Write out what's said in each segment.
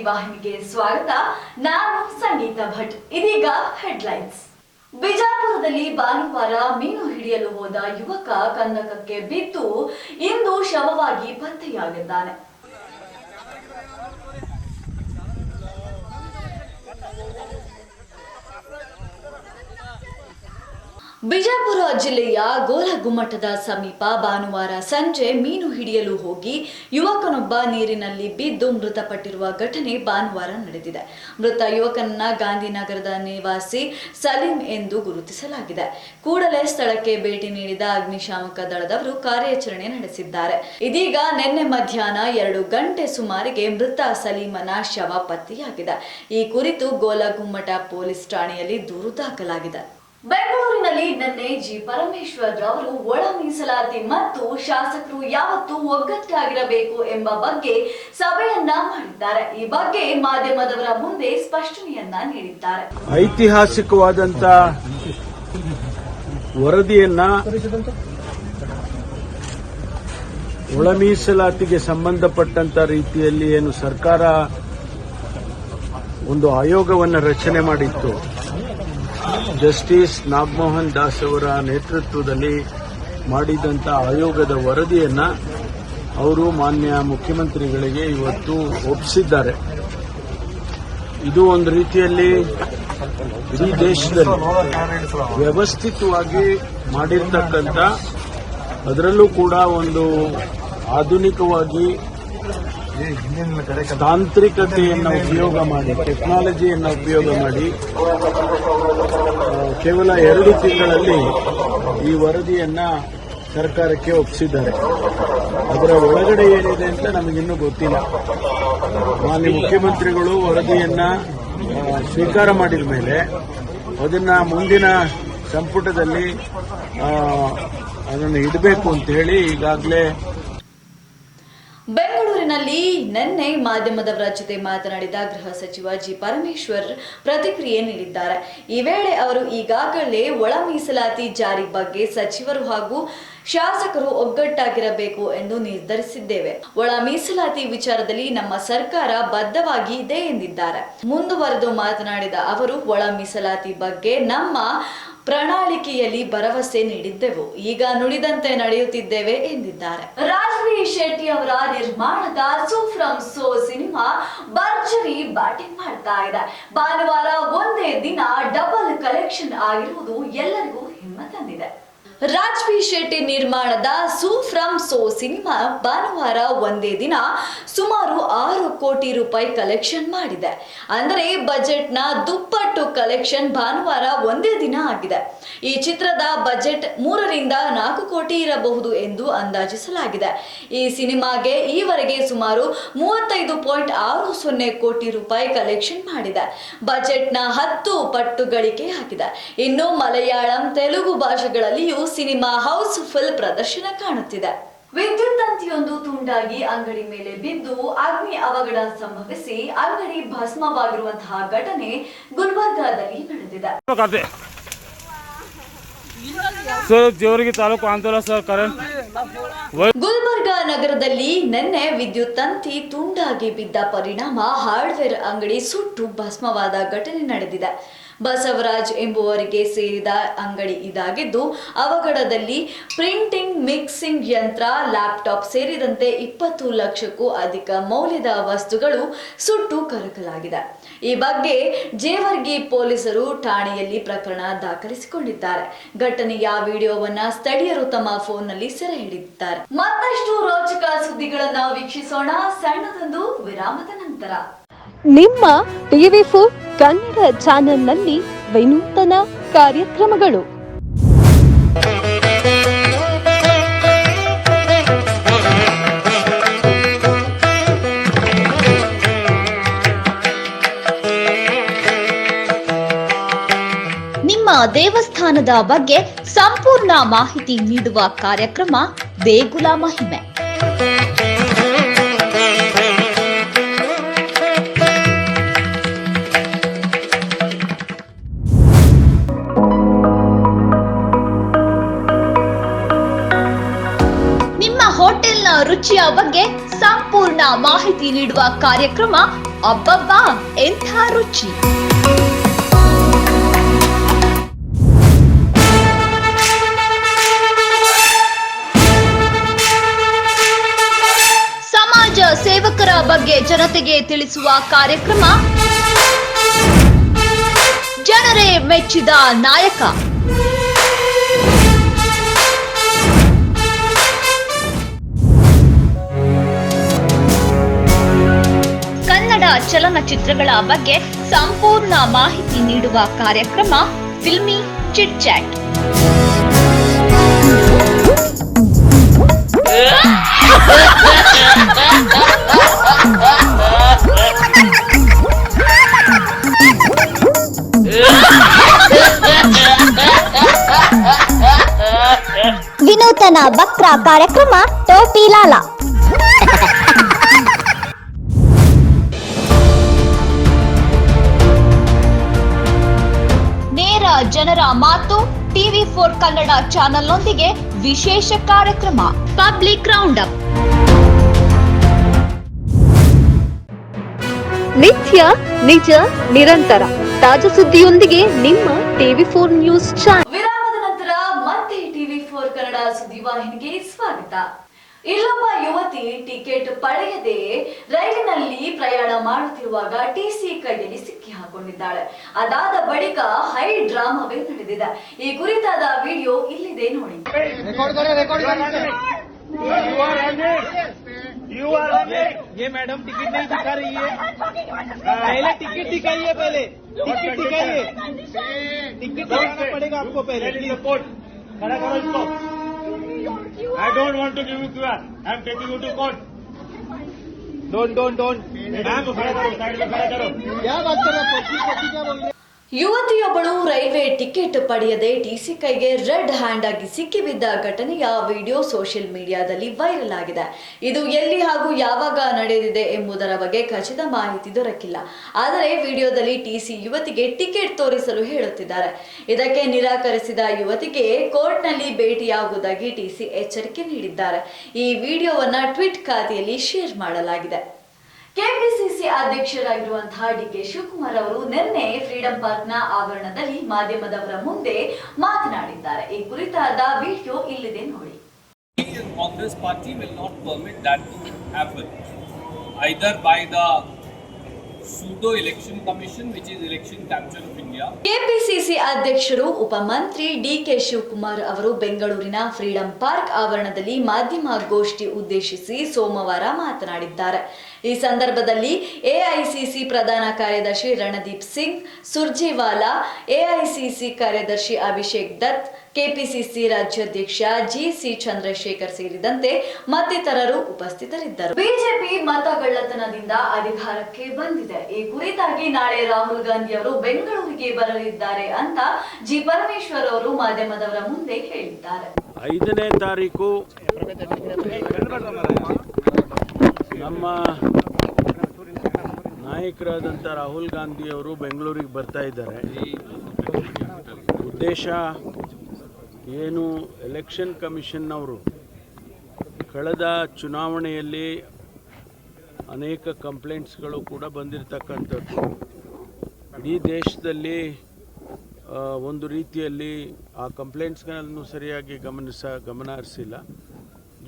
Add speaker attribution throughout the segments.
Speaker 1: ವಾಹಿನಿಗೆ ಸ್ವಾಗತ. ನಾನು ಸಂಗೀತ ಭಟ್. ಇದೀಗ ಹೆಡ್ಲೈನ್ಸ್. ಬಿಜಾಪುರದಲ್ಲಿ ಭಾನುವಾರ ಮೀನು ಹಿಡಿಯಲು ಹೋದ ಯುವಕ ಕಂದಕಕ್ಕೆ ಬಿದ್ದು ಇಂದು ಶವವಾಗಿ ಪತ್ತೆಯಾಗಿದ್ದಾನೆ. ಬಿಜಾಪುರ ಜಿಲ್ಲೆಯ ಗೋಲಗುಮ್ಮಟದ ಸಮೀಪ ಭಾನುವಾರ ಸಂಜೆ ಮೀನು ಹಿಡಿಯಲು ಹೋಗಿ ಯುವಕನೊಬ್ಬ ನೀರಿನಲ್ಲಿ ಬಿದ್ದು ಮೃತಪಟ್ಟಿರುವ ಘಟನೆ ಭಾನುವಾರ ನಡೆದಿದೆ. ಮೃತ ಯುವಕನನ್ನ ಗಾಂಧಿನಗರದ ನಿವಾಸಿ ಸಲೀಂ ಎಂದು ಗುರುತಿಸಲಾಗಿದೆ. ಕೂಡಲೇ ಸ್ಥಳಕ್ಕೆ ಭೇಟಿ ನೀಡಿದ ಅಗ್ನಿಶಾಮಕ ದಳದವರು ಕಾರ್ಯಾಚರಣೆ ನಡೆಸಿದ್ದಾರೆ. ಇದೀಗ ನಿನ್ನೆ ಮಧ್ಯಾಹ್ನ 2 ಗಂಟೆ ಸುಮಾರಿಗೆ ಮೃತ ಸಲೀಮನ ಶವ ಪತ್ತೆಯಾಗಿದೆ. ಈ ಕುರಿತು ಗೋಲಗುಮ್ಮಟ ಪೊಲೀಸ್ ಠಾಣೆಯಲ್ಲಿ ದೂರು ದಾಖಲಾಗಿದೆ. ಬೆಂಗಳೂರಿನಲ್ಲಿ ನಿನ್ನೆ ಜಿ ಪರಮೇಶ್ವರ್ ರವರು ಒಳ ಮೀಸಲಾತಿ ಮತ್ತು ಶಾಸಕರು ಯಾವತ್ತೂ ಒಗ್ಗಟ್ಟಾಗಿರಬೇಕು ಎಂಬ ಬಗ್ಗೆ ಸಭೆಯನ್ನ ಮಾಡಿದ್ದಾರೆ. ಈ ಬಗ್ಗೆ ಮಾಧ್ಯಮದವರ ಮುಂದೆ ಸ್ಪಷ್ಟನೆಯನ್ನ ನೀಡಿದ್ದಾರೆ.
Speaker 2: ಐತಿಹಾಸಿಕವಾದಂತ ವರದಿಯನ್ನ ಒಳ ಮೀಸಲಾತಿಗೆ ಸಂಬಂಧಪಟ್ಟಂತ ರೀತಿಯಲ್ಲಿ ಏನು ಸರ್ಕಾರ ಒಂದು ಆಯೋಗವನ್ನು ರಚನೆ ಮಾಡಿತ್ತು, ಜಸ್ಟಿಸ್ ನಾಗಮೋಹನ್ ದಾಸ್ ಅವರ ನೇತೃತ್ವದಲ್ಲಿ ಮಾಡಿದಂಥ ಆಯೋಗದ ವರದಿಯನ್ನ ಅವರು ಮಾನ್ಯ ಮುಖ್ಯಮಂತ್ರಿಗಳಿಗೆ ಇವತ್ತು ಒಪ್ಪಿಸಿದ್ದಾರೆ. ಇದು ಒಂದು ರೀತಿಯಲ್ಲಿ ಇಡೀ ದೇಶದಲ್ಲಿ ವ್ಯವಸ್ಥಿತವಾಗಿ ಮಾಡಿರ್ತಕ್ಕಂಥ, ಅದರಲ್ಲೂ ಕೂಡ ಒಂದು ಆಧುನಿಕವಾಗಿ ತಾಂತ್ರಿಕತೆಯನ್ನು ಉಪಯೋಗ ಮಾಡಿ, ಟೆಕ್ನಾಲಜಿಯನ್ನು ಉಪಯೋಗ ಮಾಡಿ ಕೇವಲ 2 ತಿಂಗಳಲ್ಲಿ ಈ ವರದಿಯನ್ನ ಸರ್ಕಾರಕ್ಕೆ ಒಪ್ಪಿಸಿದ್ದಾರೆ. ಅದರ ಒಳಗಡೆ ಏನಿದೆ ಅಂತ ನಮಗಿನ್ನೂ ಗೊತ್ತಿಲ್ಲ. ಮಾನ್ಯ ಮುಖ್ಯಮಂತ್ರಿಗಳು ವರದಿಯನ್ನ ಸ್ವೀಕಾರ ಮಾಡಿದ ಮೇಲೆ ಅದನ್ನ ಮುಂದಿನ ಸಂಪುಟದಲ್ಲಿ ಅದನ್ನು ಇಡಬೇಕು ಅಂತ ಹೇಳಿ ಈಗಾಗಲೇ
Speaker 1: ಬೆಂಗಳೂರಿನಲ್ಲಿ ನಿನ್ನೆ ಮಾಧ್ಯಮದವರ ಜೊತೆ ಮಾತನಾಡಿದ ಗೃಹ ಸಚಿವ ಜಿ ಪರಮೇಶ್ವರ್ ಪ್ರತಿಕ್ರಿಯೆ ನೀಡಿದ್ದಾರೆ. ಈ ವೇಳೆ ಅವರು ಈಗಾಗಲೇ ಒಳ ಮೀಸಲಾತಿ ಜಾರಿ ಬಗ್ಗೆ ಸಚಿವರು ಹಾಗೂ ಶಾಸಕರು ಒಗ್ಗಟ್ಟಾಗಿರಬೇಕು ಎಂದು ನಿರ್ಧರಿಸಿದ್ದೇವೆ. ಒಳ ಮೀಸಲಾತಿ ವಿಚಾರದಲ್ಲಿ ನಮ್ಮ ಸರ್ಕಾರ ಬದ್ಧವಾಗಿ ಇದೆ ಎಂದಿದ್ದಾರೆ. ಮುಂದುವರೆದು ಮಾತನಾಡಿದ ಅವರು ಒಳ ಮೀಸಲಾತಿ ಬಗ್ಗೆ ನಮ್ಮ ಪ್ರಣಾಳಿಕೆಯಲ್ಲಿ ಭರವಸೆ ನೀಡಿದ್ದೆವು, ಈಗ ನುಡಿದಂತೆ ನಡೆಯುತ್ತಿದ್ದೇವೆ ಎಂದಿದ್ದಾರೆ. ರಾಜ್ವೀರ್ ಶೆಟ್ಟಿ ಅವರ ನಿರ್ಮಾಣದ ಸೋ ಫ್ರಮ್ ಸೋ ಸಿನಿಮಾ ಭರ್ಜರಿ ಬ್ಯಾಟಿಂಗ್ ಮಾಡ್ತಾ ಇದೆ. ಭಾನುವಾರ ಒಂದೇ ದಿನ ಡಬಲ್ ಕಲೆಕ್ಷನ್ ಆಗಿರುವುದು ಎಲ್ಲರಿಗೂ ಹಿಮ್ಮತ್ ತಂದಿದೆ. ರಾಜ್ವೀರ್ ಶೆಟ್ಟಿ ನಿರ್ಮಾಣದ ಸೋ ಫ್ರಮ್ ಸೋ ಸಿನಿಮಾ ಭಾನುವಾರ ಒಂದೇ ದಿನ ಸುಮಾರು 6 ಕೋಟಿ ರೂಪಾಯಿ ಕಲೆಕ್ಷನ್ ಮಾಡಿದೆ. ಅಂದರೆ ಬಜೆಟ್ನ ದುಪ್ಪಟ್ಟು ಕಲೆಕ್ಷನ್ ಭಾನುವಾರ ಒಂದೇ ದಿನ ಆಗಿದೆ. ಈ ಚಿತ್ರದ ಬಜೆಟ್ 3 ರಿಂದ 4 ಕೋಟಿ ಇರಬಹುದು ಎಂದು ಅಂದಾಜಿಸಲಾಗಿದೆ. ಈ ಸಿನಿಮಾಗೆ ಈವರೆಗೆ ಸುಮಾರು 35.60 ಕೋಟಿ ರೂಪಾಯಿ ಕಲೆಕ್ಷನ್ ಮಾಡಿದೆ. ಬಜೆಟ್ನ 10 ಪಟ್ಟು ಗಳಿಕೆ ಆಗಿದೆ. ಇನ್ನು ಮಲಯಾಳಂ, ತೆಲುಗು ಭಾಷೆಗಳಲ್ಲಿಯೂ ಸಿನಿಮಾ ಹೌಸ್ಫುಲ್ ಪ್ರದರ್ಶನ ಕಾಣುತ್ತಿದೆ. ವಿದ್ಯುತ್ ತಂತಿಯೊಂದು ತುಂಡಾಗಿ ಅಂಗಡಿ ಮೇಲೆ ಬಿದ್ದು ಅಗ್ನಿ ಅವಘಡ ಸಂಭವಿಸಿ ಅಂಗಡಿ ಭಸ್ಮವಾಗಿರುವಂತಹ ಘಟನೆ ಗುಲ್ಬರ್ಗಾದಲ್ಲಿ ನಡೆದಿದೆ. ಗುಲ್ಬರ್ಗಾ ನಗರದಲ್ಲಿ ನಿನ್ನೆ ವಿದ್ಯುತ್ ತಂತಿ ತುಂಡಾಗಿ ಬಿದ್ದ ಪರಿಣಾಮ ಹಾರ್ಡ್ವೇರ್ ಅಂಗಡಿ ಸುಟ್ಟು ಭಸ್ಮವಾದ ಘಟನೆ ನಡೆದಿದೆ. ಬಸವರಾಜ್ ಎಂಬುವರಿಗೆ ಸೇರಿದ ಅಂಗಡಿ ಇದಾಗಿದ್ದು, ಅವಘಡದಲ್ಲಿ ಪ್ರಿಂಟಿಂಗ್, ಮಿಕ್ಸಿಂಗ್ ಯಂತ್ರ, ಲ್ಯಾಪ್ಟಾಪ್ ಸೇರಿದಂತೆ 20 ಲಕ್ಷಕ್ಕೂ ಅಧಿಕ ಮೌಲ್ಯದ ವಸ್ತುಗಳು ಸುಟ್ಟು ಕರಕಲಾಗಿದೆ. ಈ ಬಗ್ಗೆ ಜೇವರ್ಗಿ ಪೊಲೀಸರು ಠಾಣೆಯಲ್ಲಿ ಪ್ರಕರಣ ದಾಖಲಿಸಿಕೊಂಡಿದ್ದಾರೆ. ಘಟನೆಯ ವಿಡಿಯೋವನ್ನ ಸ್ಥಳೀಯರು ತಮ್ಮ ಫೋನ್ನಲ್ಲಿ ಸೆರೆ ಹಿಡಿದಿದ್ದಾರೆ. ಮತ್ತಷ್ಟು ರೋಚಕ ಸುದ್ದಿಗಳನ್ನ ವೀಕ್ಷಿಸೋಣ ಸಣ್ಣದೊಂದು ವಿರಾಮದ ನಂತರ.
Speaker 3: ನಿಮ್ಮ ಟಿವಿ4 ಕನ್ನಡ ಚಾನೆಲ್ನಲ್ಲಿ ವಿನೂತನ ಕಾರ್ಯಕ್ರಮಗಳು. ನಿಮ್ಮ ದೇವಸ್ಥಾನದ ಬಗ್ಗೆ ಸಂಪೂರ್ಣ ಮಾಹಿತಿ ನೀಡುವ ಕಾರ್ಯಕ್ರಮ ದೇಗುಲ ಮಹಿಮೆ. ರುಚಿಯ ಬಗ್ಗೆ ಸಂಪೂರ್ಣ ಮಾಹಿತಿ ನೀಡುವ ಕಾರ್ಯಕ್ರಮ ಅಬ್ಬಬ್ಬಾ ಎಂಥ ರುಚಿ! ಸಮಾಜ ಸೇವಕರ ಬಗ್ಗೆ ಜನತೆಗೆ ತಿಳಿಸುವ ಕಾರ್ಯಕ್ರಮ ಜನರೇ ಮೆಚ್ಚಿದ ನಾಯಕ. ಕನ್ನಡ ಚಲನಚಿತ್ರಗಳ ಬಗ್ಗೆ ಸಂಪೂರ್ಣ ಮಾಹಿತಿ ನೀಡುವ ಕಾರ್ಯಕ್ರಮ ಫಿಲ್ಮಿ ಚಿಟ್ ಚಾಟ್.
Speaker 4: ವಿನೂತನ ಬಕ್ರ ಕಾರ್ಯಕ್ರಮ ಟೋಪಿ ಲಾಲ.
Speaker 3: ನೇರ ಜನರ ಮಾತು TV4 ಕನ್ನಡ ಚಾನೆಲ್ನೊಂದಿಗೆ ವಿಶೇಷ ಕಾರ್ಯಕ್ರಮ ಪಬ್ಲಿಕ್ ರೌಂಡ್ ಅಪ್.
Speaker 5: ನಿತ್ಯ ನಿಜ ನಿರಂತರ ತಾಜಾ ಸುದ್ದಿಯೊಂದಿಗೆ ನಿಮ್ಮ TV4 ನ್ಯೂಸ್ ಚಾನೆಲ್.
Speaker 1: ವಿರಾಮದ ನಂತರ ಮತ್ತೆ TV4 ಕನ್ನಡ ಸುದ್ದಿವಾಹಿನಿಗೆ ಸ್ವಾಗತ. ಇಲ್ಲೊಬ್ಬ ಯುವತಿ ಟಿಕೆಟ್ ಪಡೆಯದೆ ರೈಲಿನಲ್ಲಿ ಪ್ರಯಾಣ ಮಾಡುತ್ತಿರುವಾಗ ಟಿಸಿ ಕೈಯಲ್ಲಿ ಸಿಕ್ಕಿ ಹಾಕೊಂಡಿದ್ದಾಳೆ. ಅದಾದ ಬಳಿಕ ಹೈ ಡ್ರಾಮಾವೇ ನಡೆದಿದೆ. ಈ ಕುರಿತಾದ ವಿಡಿಯೋ ಇಲ್ಲಿದೆ ನೋಡಿ.
Speaker 2: ये मैडम टिकट नहीं दिखा रही है. पहले टिकट दिखाइए, पहले टिकट दिखाइए. टिकट दिखाना पड़ेगा आपको पहले. कोर्ट खड़ा करो इसको. I don't want to give you QR. I am taking you to court. Don't. Ma'am खड़ा करो, साइड में खड़ा करो. क्या बात कर रहे हो? क्या बोल रहे?
Speaker 1: ಯುವತಿಯೊಬ್ಬಳು ರೈಲ್ವೆ ಟಿಕೆಟ್ ಪಡೆಯದೆ ಟಿಸಿ ಕೈಗೆ ರೆಡ್ ಹ್ಯಾಂಡ್ ಆಗಿ ಸಿಕ್ಕಿಬಿದ್ದ ಘಟನೆಯ ವಿಡಿಯೋ ಸೋಷಿಯಲ್ ಮೀಡಿಯಾದಲ್ಲಿ ವೈರಲ್ ಆಗಿದೆ. ಇದು ಎಲ್ಲಿ ಹಾಗೂ ಯಾವಾಗ ನಡೆದಿದೆ ಎಂಬುದರ ಬಗ್ಗೆ ಖಚಿತ ಮಾಹಿತಿ ದೊರಕಿಲ್ಲ. ಆದರೆ ವಿಡಿಯೋದಲ್ಲಿ ಟಿಸಿ ಯುವತಿಗೆ ಟಿಕೆಟ್ ತೋರಿಸಲು ಹೇಳುತ್ತಿದ್ದಾರೆ. ಇದಕ್ಕೆ ನಿರಾಕರಿಸಿದ ಯುವತಿಗೆ ಕೋರ್ಟ್ನಲ್ಲಿ ಭೇಟಿಯಾಗುವುದಾಗಿ ಟಿಸಿ ಎಚ್ಚರಿಕೆ ನೀಡಿದ್ದಾರೆ. ಈ ವಿಡಿಯೋವನ್ನ ಟ್ವೀಟ್ ಖಾತೆಯಲ್ಲಿ ಶೇರ್ ಮಾಡಲಾಗಿದೆ. ಕೆಪಿಸಿಸಿ ಅಧ್ಯಕ್ಷರಾಗಿರುವಂತಹ ಡಿಕೆ ಶಿವಕುಮಾರ್ ಅವರು ನಿನ್ನೆ ಫ್ರೀಡಂ ಪಾರ್ಕ್ನ ಆವರಣದಲ್ಲಿ ಮಾಧ್ಯಮದವರ ಮುಂದೆ ಮಾತನಾಡಿದ್ದಾರೆ. ಈ ಕುರಿತಾದ ವಿಡಿಯೋ ಇಲ್ಲಿದೆ ನೋಡಿ.
Speaker 6: Congress party will not permit that to happen, either by the pseudo election commission, which is election capture of India.
Speaker 1: KPCC ಅಧ್ಯಕ್ಷರು ಉಪಮಂತ್ರಿ ಡಿಕೆ ಶಿವಕುಮಾರ್ ಅವರು ಬೆಂಗಳೂರಿನ ಫ್ರೀಡಂ ಪಾರ್ಕ್ ಆವರಣದಲ್ಲಿ ಮಾಧ್ಯಮ ಗೋಷ್ಠಿ ಉದ್ದೇಶಿಸಿ ಸೋಮವಾರ ಮಾತನಾಡಿದ್ದಾರೆ. ಈ ಸಂದರ್ಭದಲ್ಲಿ ಎಐಸಿಸಿ ಪ್ರಧಾನ ಕಾರ್ಯದರ್ಶಿ ರಣದೀಪ್ ಸಿಂಗ್ ಸುರ್ಜೇವಾಲಾ, ಎಐಸಿಸಿ ಕಾರ್ಯದರ್ಶಿ ಅಭಿಷೇಕ್ ದತ್, ಕೆಪಿಸಿಸಿ ರಾಜ್ಯಾಧ್ಯಕ್ಷ ಜಿಸಿ ಚಂದ್ರಶೇಖರ್ ಸೇರಿದಂತೆ ಮತ್ತಿತರರು ಉಪಸ್ಥಿತರಿದ್ದರು. ಬಿಜೆಪಿ ಮತಗಳ್ಳತನದಿಂದ ಅಧಿಕಾರಕ್ಕೆ ಬಂದಿದೆ. ಈ ಕುರಿತಾಗಿ ನಾಳೆ ರಾಹುಲ್ ಗಾಂಧಿ ಅವರು ಬೆಂಗಳೂರಿಗೆ ಬರಲಿದ್ದಾರೆ ಅಂತ ಜಿ ಪರಮೇಶ್ವರ್ ಅವರು ಮಾಧ್ಯಮದವರ ಮುಂದೆ ಹೇಳಿದ್ದಾರೆ.
Speaker 2: 5ನೇ ತಾರೀಕು ನಮ್ಮ ನಾಯಕರಾದಂಥ ರಾಹುಲ್ ಗಾಂಧಿ ಅವರು ಬೆಂಗಳೂರಿಗೆ ಬರ್ತಾ ಇದ್ದಾರೆ. ಉದ್ದೇಶ ಏನು, ಎಲೆಕ್ಷನ್ ಕಮಿಷನ್ನವರು ಕಳೆದ ಚುನಾವಣೆಯಲ್ಲಿ ಅನೇಕ ಕಂಪ್ಲೇಂಟ್ಸ್ಗಳು ಕೂಡ ಬಂದಿರತಕ್ಕಂಥದ್ದು. ಇಡೀ ದೇಶದಲ್ಲಿ ಒಂದು ರೀತಿಯಲ್ಲಿ ಆ ಕಂಪ್ಲೇಂಟ್ಸ್ಗಳನ್ನು ಸರಿಯಾಗಿ ಗಮನ ಹರಿಸಿಲ್ಲ.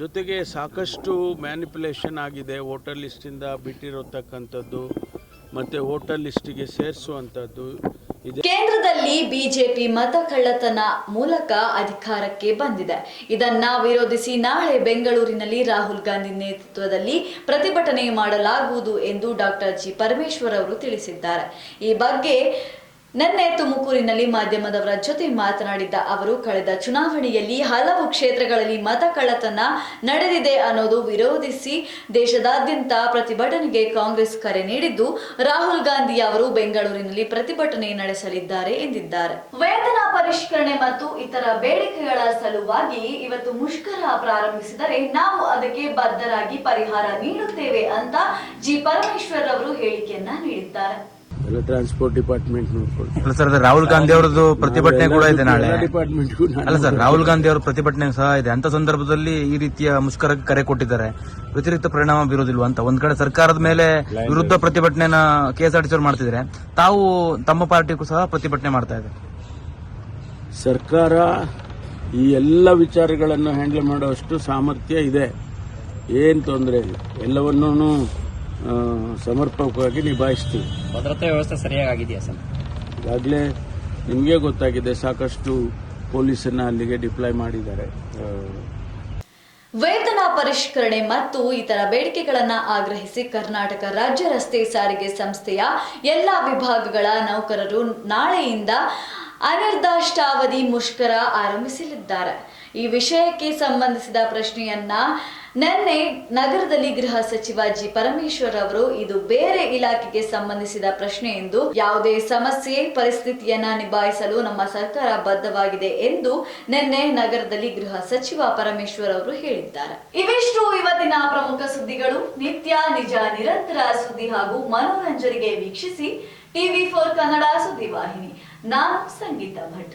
Speaker 2: ಜೊತೆಗೆ ಸಾಕಷ್ಟು ಮ್ಯಾನಿಪುಲೇಷನ್ ಆಗಿದೆ. ವೋಟರ್ ಲಿಸ್ಟಿಂದ ಬಿಟ್ಟಿರತಕ್ಕಂಥದ್ದು ಮತ್ತು ವೋಟರ್ ಲಿಸ್ಟಿಗೆ ಸೇರಿಸುವಂಥದ್ದು.
Speaker 1: ಕೇಂದ್ರದಲ್ಲಿ ಬಿಜೆಪಿ ಮತ ಕಳ್ಳತನ ಮೂಲಕ ಅಧಿಕಾರಕ್ಕೆ ಬಂದಿದೆ. ಇದನ್ನ ವಿರೋಧಿಸಿ ನಾಳೆ ಬೆಂಗಳೂರಿನಲ್ಲಿ ರಾಹುಲ್ ಗಾಂಧಿ ನೇತೃತ್ವದಲ್ಲಿ ಪ್ರತಿಭಟನೆ ಮಾಡಲಾಗುವುದು ಎಂದು ಡಾಕ್ಟರ್ ಜಿ ಪರಮೇಶ್ವರ್ ಅವರು ತಿಳಿಸಿದ್ದಾರೆ. ಈ ಬಗ್ಗೆ ನಿನ್ನೆ ತುಮಕೂರಿನಲ್ಲಿ ಮಾಧ್ಯಮದವರ ಜೊತೆ ಮಾತನಾಡಿದ್ದ ಅವರು, ಕಳೆದ ಚುನಾವಣೆಯಲ್ಲಿ ಹಲವು ಕ್ಷೇತ್ರಗಳಲ್ಲಿ ಮತ ಕಳ್ಳತನ ನಡೆದಿದೆ ಅನ್ನೋದು ವಿರೋಧಿಸಿ ದೇಶದಾದ್ಯಂತ ಪ್ರತಿಭಟನೆಗೆ ಕಾಂಗ್ರೆಸ್ ಕರೆ ನೀಡಿದ್ದು, ರಾಹುಲ್ ಗಾಂಧಿ ಅವರು ಬೆಂಗಳೂರಿನಲ್ಲಿ ಪ್ರತಿಭಟನೆ ನಡೆಸಲಿದ್ದಾರೆ ಎಂದಿದ್ದಾರೆ. ವೇತನ ಪರಿಷ್ಕರಣೆ ಮತ್ತು ಇತರ ಬೇಡಿಕೆಗಳ ಸಲುವಾಗಿ ಇವತ್ತು ಮುಷ್ಕರ ಪ್ರಾರಂಭಿಸಿದರೆ ನಾವು ಅದಕ್ಕೆ ಬದ್ಧರಾಗಿ ಪರಿಹಾರ ನೀಡುತ್ತೇವೆ ಅಂತ ಜಿ ಪರಮೇಶ್ವರ್ ಅವರು ಹೇಳಿಕೆಯನ್ನ ನೀಡಿದ್ದಾರೆ.
Speaker 7: ಎಲ್ಲ ಟ್ರಾನ್ಸ್ಪೋರ್ಟ್ ಡಿಪಾರ್ಟ್ಮೆಂಟ್ ನೋಡ್ಕೊಳ್ತಾರೆ.
Speaker 8: ಅಲ್ಲ ಸರ್, ರಾಹುಲ್ ಗಾಂಧಿ ಅವರದ್ದು ಪ್ರತಿಭಟನೆ ಕೂಡ ಇದೆ ನಾಳೆ.
Speaker 7: ಡಿಪಾರ್ಟ್ಮೆಂಟ್ಗೂ
Speaker 8: ಅಲ್ಲ ಸರ್, ರಾಹುಲ್ ಗಾಂಧಿ ಅವರ ಪ್ರತಿಭಟನೆ ಸಹ ಇದೆ. ಅಂತ ಸಂದರ್ಭದಲ್ಲಿ ಈ ರೀತಿಯ ಮುಷ್ಕರಕ್ಕೆ ಕರೆ ಕೊಟ್ಟಿದ್ದಾರೆ. ವ್ಯತಿರಿಕ್ತ ಪರಿಣಾಮ ಬೀರೋದಿಲ್ವಾ ಅಂತ ಒಂದ್ ಕಡೆ ಸರ್ಕಾರದ ಮೇಲೆ ವಿರುದ್ಧ ಪ್ರತಿಭಟನೆನ KSRTC ಅವರು ಮಾಡ್ತಿದ್ರೆ, ತಾವು ತಮ್ಮ ಪಾರ್ಟಿಗೂ ಸಹ ಪ್ರತಿಭಟನೆ ಮಾಡ್ತಾ ಇದೆ.
Speaker 7: ಸರ್ಕಾರ ಈ ಎಲ್ಲ ವಿಚಾರಗಳನ್ನು ಹ್ಯಾಂಡಲ್ ಮಾಡುವಷ್ಟು ಸಾಮರ್ಥ್ಯ ಇದೆ, ಏನ್ ತೊಂದರೆ ಇಲ್ಲ. ಎಲ್ಲವನ್ನೂ ಸಮರ್ಪಕವಾಗಿ ನಿಭಾಯಿಸ್ತೀವಿ.
Speaker 9: ಭದ್ರತಾ ವ್ಯವಸ್ಥೆ ಸರಿಯಾಗಿದೆಯಾ ಸರ್?
Speaker 7: ಈಗಾಗಲೇ ನಿಮಗೆ ಗೊತ್ತಾಗಿದೆ, ಸಾಕಷ್ಟು ಪೊಲೀಸನ್ನ ಅಲ್ಲಿಗೆ ಡಿಪ್ಲಾಯ್ ಮಾಡಿದ್ದಾರೆ.
Speaker 1: ವೇತನ ಪರಿಷ್ಕರಣೆ ಮತ್ತು ಇತರ ಬೇಡಿಕೆಗಳನ್ನು ಆಗ್ರಹಿಸಿ ಕರ್ನಾಟಕ ರಾಜ್ಯ ರಸ್ತೆ ಸಾರಿಗೆ ಸಂಸ್ಥೆಯ ಎಲ್ಲಾ ವಿಭಾಗಗಳ ನೌಕರರು ನಾಳೆಯಿಂದ ಅನಿರ್ದಿಷ್ಟಾವಧಿ ಮುಷ್ಕರ ಆರಂಭಿಸಲಿದ್ದಾರೆ. ಈ ವಿಷಯಕ್ಕೆ ಸಂಬಂಧಿಸಿದ ಪ್ರಶ್ನೆಯನ್ನ ನಿನ್ನೆ ನಗರದಲ್ಲಿ ಗೃಹ ಸಚಿವ ಜಿ ಪರಮೇಶ್ವರ್ ಅವರು ಇದು ಬೇರೆ ಇಲಾಖೆಗೆ ಸಂಬಂಧಿಸಿದ ಪ್ರಶ್ನೆ ಎಂದು, ಯಾವುದೇ ಸಮಸ್ಯೆ ಪರಿಸ್ಥಿತಿಯನ್ನ ನಿಭಾಯಿಸಲು ನಮ್ಮ ಸರ್ಕಾರ ಬದ್ಧವಾಗಿದೆ ಎಂದು ನಿನ್ನೆ ನಗರದಲ್ಲಿ ಗೃಹ ಸಚಿವ ಪರಮೇಶ್ವರ್ ಅವರು ಹೇಳಿದ್ದಾರೆ. ಇವಿಷ್ಟು ಇವತ್ತಿನ ಪ್ರಮುಖ ಸುದ್ದಿಗಳು. ನಿತ್ಯ ನಿಜ ನಿರಂತರ ಸುದ್ದಿ ಹಾಗೂ ಮನೋರಂಜನೆಗೆ ವೀಕ್ಷಿಸಿ TV4 ಕನ್ನಡ ಸುದ್ದಿವಾಹಿನಿ. ನಾನು ಸಂಗೀತ ಭಟ್.